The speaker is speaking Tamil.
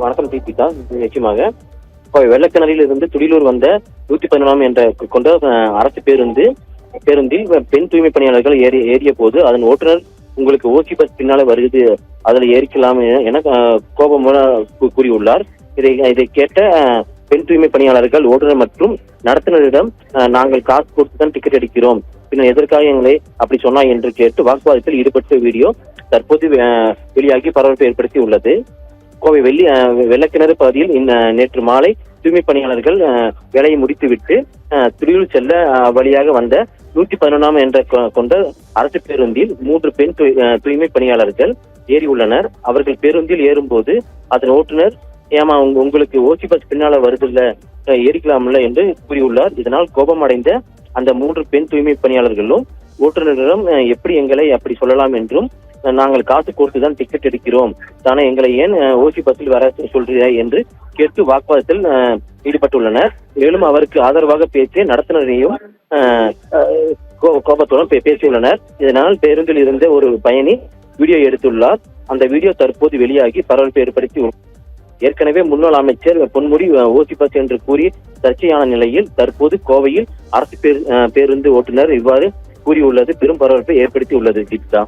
வணக்கம் தீபிகா. நிச்சயமாக வெள்ளக்கிணறில் இருந்து துடிலூர் வந்த 114 என்ற கொண்ட அரசு பேருந்தில் பெண் தூய்மை பணியாளர்கள் ஏறிய போது அதன் ஓட்டுநர் உங்களுக்கு ஓசி பஸ் பின்னால வருது, அதுல ஏறிக்கலாம் என கோபமாக கூறியுள்ளார். இதை கேட்ட பெண் தூய்மை பணியாளர்கள் ஓட்டுநர் மற்றும் நடத்துனரிடம் நாங்கள் காசு கொடுத்துதான் டிக்கெட் அடிக்கிறோம், பின்னர் எதற்காக எங்களை அப்படி சொன்னா என்று கேட்டு வாக்குவாதத்தில் ஈடுபட்ட வீடியோ தற்போது வெளியாகி பரபரப்பை ஏற்படுத்தி உள்ளது. கோவை வெள்ளக்கிணறு பகுதியில் நேற்று மாலை தூய்மை பணியாளர்கள் வேலையை முடித்துவிட்டு துடியூர் செல்ல வழியாக வந்த 111 என்ற கொண்ட அரசு பேருந்தில் 3 பெண் தூய்மை பணியாளர்கள் ஏறியுள்ளனர். அவர்கள் பேருந்தில் ஏறும்போது அதன் ஓட்டுநர் ஏமா உங்களுக்கு ஓசி பஸ் பின்னால வருதில்ல, ஏறிக்கலாம்ல என்று கூறியுள்ளார். இதனால் கோபமடைந்த அந்த 3 பெண் தூய்மை பணியாளர்களும் ஓட்டுநரிடம் எப்படி எங்களை அப்படி சொல்லலாம் என்றும், நாங்கள் காசு கொடுத்துதான் டிக்கெட் எடுக்கிறோம் தானே, எங்களை ஏன் ஓசி பஸ்ஸில் வர சொல்றீங்க என்று கேட்டு வாக்குவாதத்தில் ஈடுபட்டுள்ளனர். மேலும் அவருக்கு ஆதரவாக பேசிய நடத்துனரையும் கோபத்துடன் பேசியுள்ளனர். இதனால் பேருந்தில் இருந்த ஒரு பயணி வீடியோ எடுத்துள்ளார். அந்த வீடியோ தற்போது வெளியாகி பரபரப்பை ஏற்படுத்தி ஏற்கனவே முன்னாள் அமைச்சர் பொன்முடி ஓசி பஸ் என்று கூறி சர்ச்சையான நிலையில் தற்போது கோவையில் அரசு பேருந்து ஓட்டுநர் இவ்வாறு கூறியுள்ளது பெரும் பரபரப்பை ஏற்படுத்தி உள்ளது. தீபிகா.